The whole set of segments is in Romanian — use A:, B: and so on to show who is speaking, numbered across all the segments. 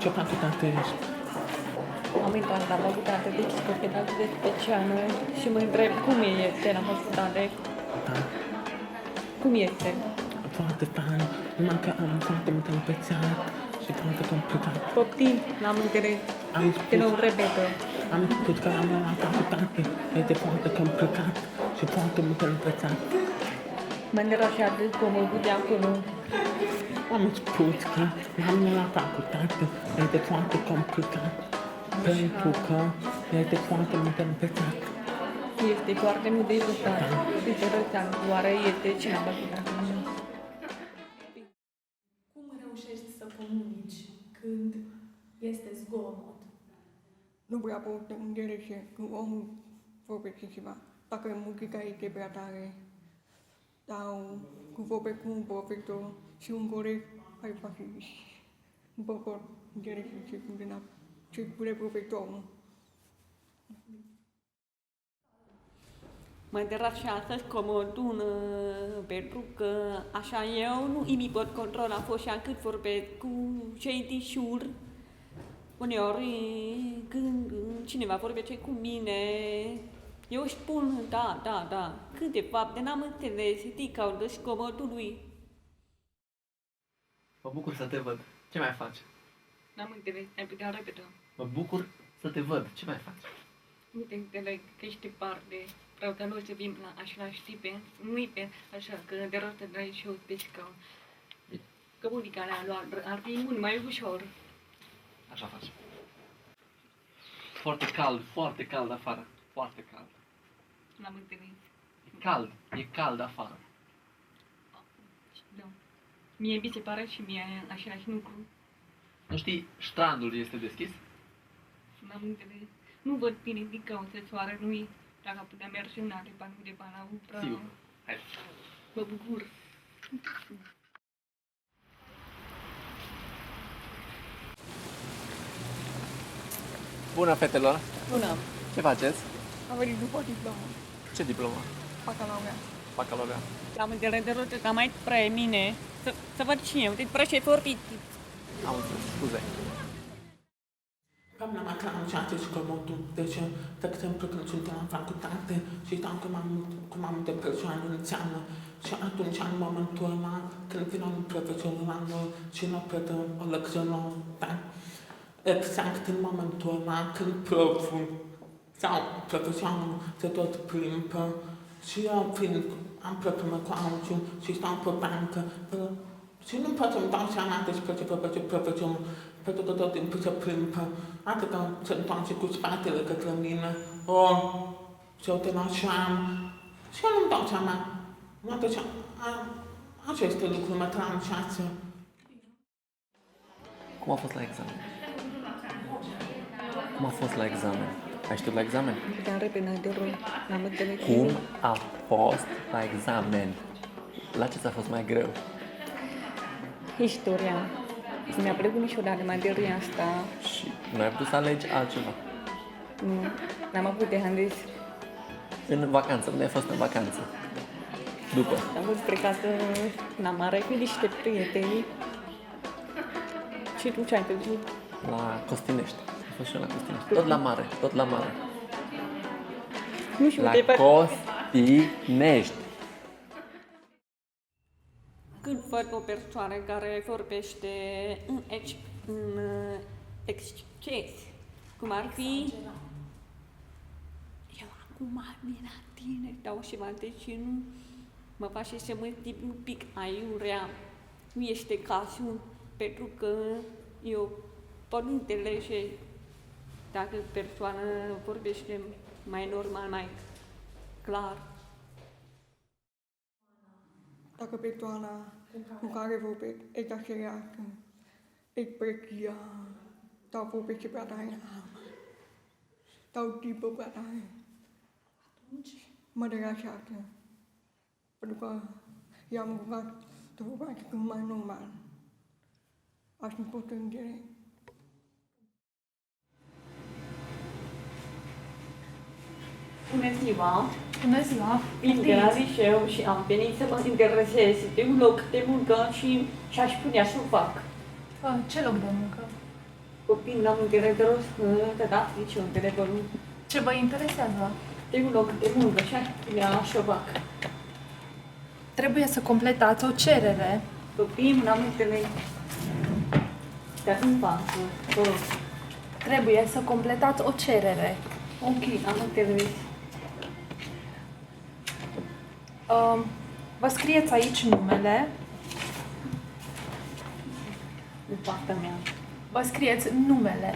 A: ce facultate ești?
B: Am intrat la facultate de psihopedagogie specială și mă întreb cum este la facultate.
A: Da,
B: Cum este?
A: foarte fain, numai că am foarte multe învățat și foarte complicat.
B: Poftim, n-am înțeles.
A: Am
B: Te
A: spus,
B: nu repetă.
A: am spus că am la facultate, este foarte complicat și foarte multe învățat.
B: Mă deranjează comodul de acolo.
A: Am spus că am la facultate, este foarte complicat, pentru că este foarte multe învățat.
B: Este foarte mult de educat. Interesant, oare este ce la facultate?
C: Cum reușești să comunici când este zgomot?
D: Nu prea pot înțelege când omul vorbește ceva. Dacă muzica este prea tare sau când vorbesc cu un profesor și un coleg care face nu pot înțelege ce spune profesorul.
B: Mă deranjează comodul pentru că așa eu nu îmi pot controla foșa cât vorbesc cu cei din jur. Uneori când cineva vorbește cu mine, eu își spun da, când de fapt n-am înțeles din cauza comodului.
E: Mă bucur să te văd. Ce mai faci?
B: N-am înțeles, ai putea repeta.
E: Mă bucur să te văd. Ce mai faci?
B: Nu te înțeleg că ești departe. Vreau ca noi să fim la același tipe, nu-i pe așa, că de rost să dai și eu pe scaun. Comunicarea ar fi mult mai ușor.
E: Așa faci. Foarte cald afară. Foarte cald.
B: N-am înțeles.
E: E cald afară.
B: Da. Mie mi se pare și mie același lucru.
E: Nu știi, strandul este deschis?
B: N-am înțeles. Nu văd bine din cauza soarelui. Dacă am putea merge în alte panuri de palavră.
E: Sigur. Hai.
B: Mă bucur.
E: Bună, fetelor!
D: Bună!
E: Ce faceți?
D: Am venit după diplomă,
E: Ce diplomă?
D: bacalaureat.
E: Bacalaureat.
B: Am înțeles de rotă ca mai spre mine. Să văd și eu. Deci ce vorbit.
E: Am înțeles, scuze.
A: Am la macroanceate și comodul, deci, de exemplu, când sunt la facultate și stau cu mai multe persoane înseamnă și atunci, în momentul ăla, când vine un profesor la noi și ne predă o lecție nouă, da? Exact în momentul ăla, când proful sau profesorul se tot plimbă și eu fiind, am probleme cu audiu și stau pe bancă, și nu pot să-mi dau seama despre ce vorbește profesorul, pentru că tot timpul se plimbă, atât se întoarce cu spatele către mine, se uită la șam, și eu nu-mi dau seama. Atunci, aceste lucruri mă tranșează.
E: Cum a fost la examen? Cum a fost la examen? Ai știut la examen?
B: Dar repede de rău. N-am înțeles.
E: Cum a fost la examen? La ce ți-a fost mai greu?
B: Istoria. Mi-a plăcut niciodată materia asta.
E: Și nu ai putut să alegi altceva.
B: Nu. N-am avut de ales.
E: În vacanță, unde ai fost în vacanță? După.
B: Am fost plecată la mare cu niște prieteni. Și tu ce ai făcut?
E: La Costinești. Am fost și eu la Costinești. Tot la mare, tot la mare.
B: Nu știu,
E: La
B: de
E: Costinești.
B: Când văd o persoană care vorbește în exces, cum ar fi... Eu acum vin la tine, dau ceva de genul, mă face să mă simt un pic aiurea. Nu este cazul, pentru că eu pot înțelege dacă persoana vorbește mai normal, mai clar.
D: Dacă persoana cu care vorbesc exagerează expresia sau vorbește prea tare sau tipă prea tare, mă deranjează. Pentru că i-am rugat să vorbească cât mai normal. Așa nu pot înțeleg.
B: Bună ziua!
C: Bună ziua!
B: Vin de la liceu și am venit să mă interesez de un loc de muncă și aș putea să o fac.
C: Ce loc de muncă?
B: Copiii n-am înțeles de rost de dat niciun telefonul.
C: Ce vă interesează?
B: De un loc de muncă, așa, mi-a șovac.
C: Trebuie să completați o cerere.
B: Copiii n-am înțeles. Dar în față,
C: Trebuie să completați o cerere.
B: ok, am înțeles.
C: Vă scrieți aici numele,
B: În partea mea.
C: vă scrieți numele.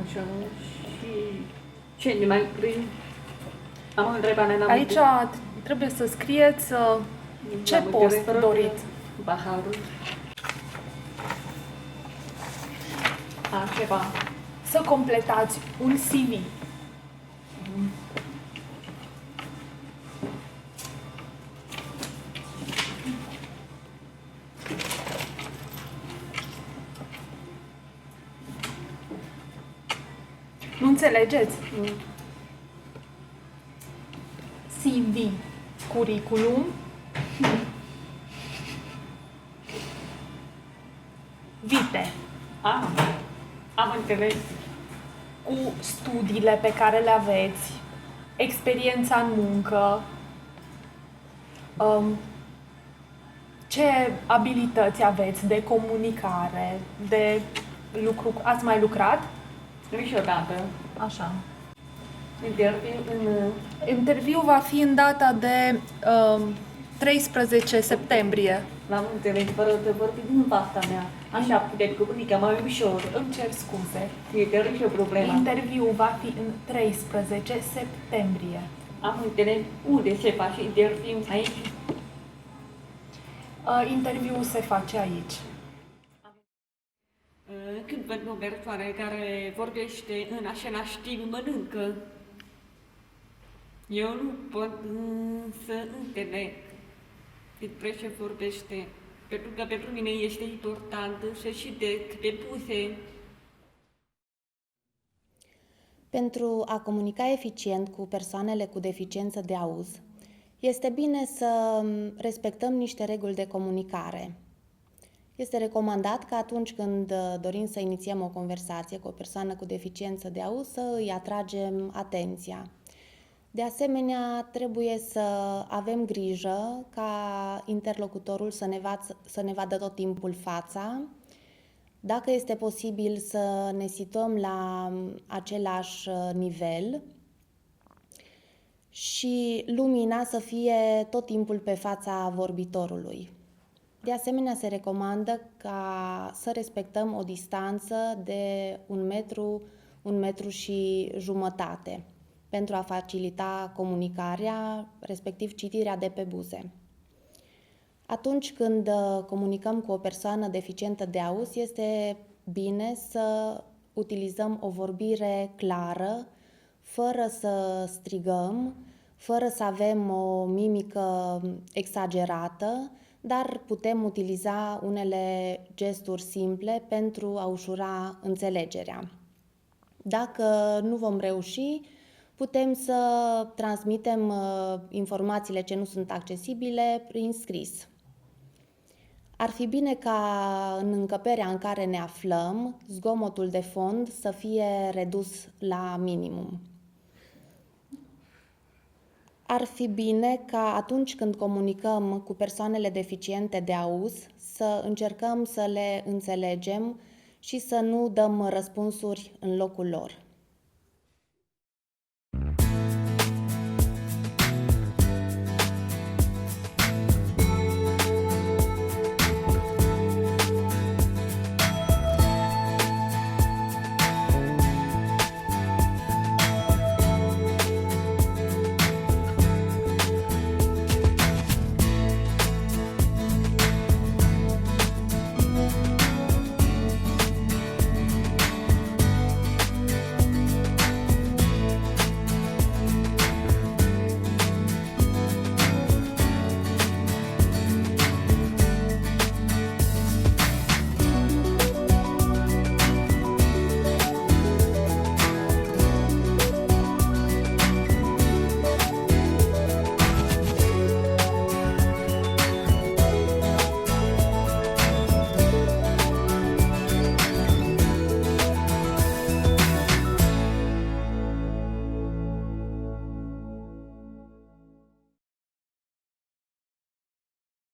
B: Așa, și ce ne mai prind? Am o întrebare, n-am
C: Aici trebuie să scrieți ce
B: N-am
C: post
B: înțeles.
C: doriți.
B: Paharul. Ceva.
C: Să completați un CV. Nu înțelegeți?
B: Nu.
C: CV, curriculum, vitae,
B: Am înțeles.
C: cu studiile pe care le aveți, experiența în muncă, ce abilități aveți de comunicare, de lucru. Ați mai lucrat?
B: Niciodată.
C: Așa.
B: Interviu în...
C: Interviul va fi în data de 13 septembrie.
B: L-am înțeles, fără să vorbim în partea mea. Așa puteți comunica mai ușor.
C: Îmi cer scuze.
B: Fiecare și o problemă.
C: Interviul va fi în 13 septembrie.
B: Am înțeles unde se face interviu aici.
C: Interviul se face aici.
B: Când văd o persoană care vorbește în același timp, mănâncă. Eu nu pot să înțeleg despre ce vorbește. Pentru că pentru mine este important să citesc pe puse.
F: Pentru a comunica eficient cu persoanele cu deficiență de auz, este bine să respectăm niște reguli de comunicare. Este recomandat că atunci când dorim să inițiem o conversație cu o persoană cu deficiență de auz, să îi atragem atenția. De asemenea, trebuie să avem grijă ca interlocutorul să ne vadă tot timpul fața. Dacă este posibil să ne situăm la același nivel și lumina să fie tot timpul pe fața vorbitorului. De asemenea, se recomandă ca să respectăm o distanță de 1 metru și jumătate pentru a facilita comunicarea, respectiv citirea de pe buze. Atunci când comunicăm cu o persoană deficientă de auz, este bine să utilizăm o vorbire clară, fără să strigăm, fără să avem o mimică exagerată, dar putem utiliza unele gesturi simple pentru a ușura înțelegerea. Dacă nu vom reuși, putem să transmitem informațiile ce nu sunt accesibile prin scris. Ar fi bine ca în încăperea în care ne aflăm, zgomotul de fond să fie redus la minimum. Ar fi bine ca atunci când comunicăm cu persoanele deficiente de auz să încercăm să le înțelegem și să nu dăm răspunsuri în locul lor.